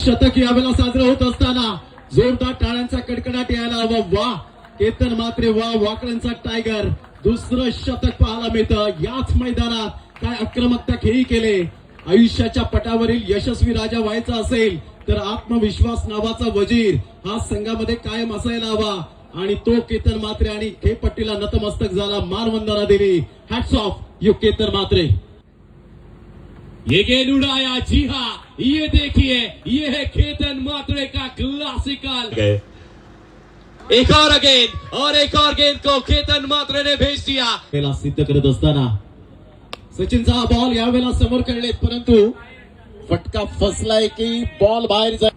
शतक यावेळेला साजरं होत असताना जोरदार टाळ्यांचा कडकडाट यायला हवा. वा केतन म्हात्रे, वा वाकड्यांचा टायगर. दुसरं शतक पाहायला मिळतं याच मैदानात. काय आक्रमकता खेळी केले. आयुष्याच्या पटावरील यशस्वी राजा व्हायचा असेल तर आत्मविश्वास नावाचा वजीर हा संघामध्ये कायम असायला हवा. आणि तो केतन म्हात्रे आणि खेळपट्टीला नतमस्तक झाला, मानवंदना दिली. Hats off you Ketan Mhatre. ये गेंद उड़ाया, जी हाँ ये देखिए ये है केतन म्हात्रे का क्लासिकल. एक और गेंद को केतन म्हात्रे ने भेज दिया. याला सिद्ध करत असताना सचिनचा हा बॉल यावेळेला समोर खेळलेत, परंतु फटका फसलाय की बॉल बाहेर जाय.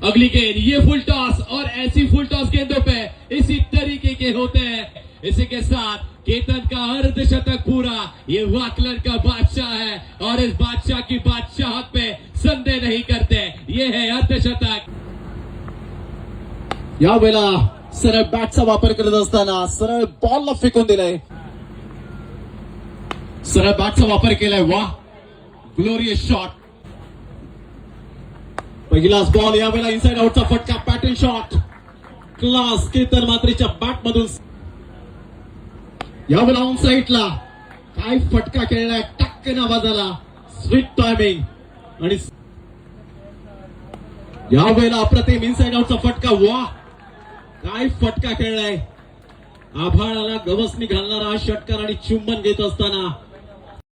अगली गेंद, ये फुल टॉस और ऐसी फुल टॉस गेंदों पे इसी तरीके के होते हैं. इसी के साथ केतन का अर्धशतक पूरा. ये वाकलर का बादशाह है और इस बादशाह की बादशाहत पे संदेह नहीं करते. ये है अर्धशतक. यावेळेला सरळ बॅटचा वापर करत असताना सरळ बॉलला फेकून दिलाय. सरळ बॅटचा वापर केलाय. वा ग्लोरियस शॉट. पहिलाच बॉल यावेळेला इनसाइड आउटचा फटका, पॅटर्न शॉट. क्लास केतन म्हात्रेच्या बॅट मधून. यावेळेला ऑन साईडला काय फटका खेळलाय, टक्कन आवाज आला. Sweet timing. आणि यावेळेला अप्रतिम इनसाइड आउटचा फटका. वा काय फटका खेळलाय. आभाळाला गवसणी घालणारा हा षटकार आणि चुंबन घेत असताना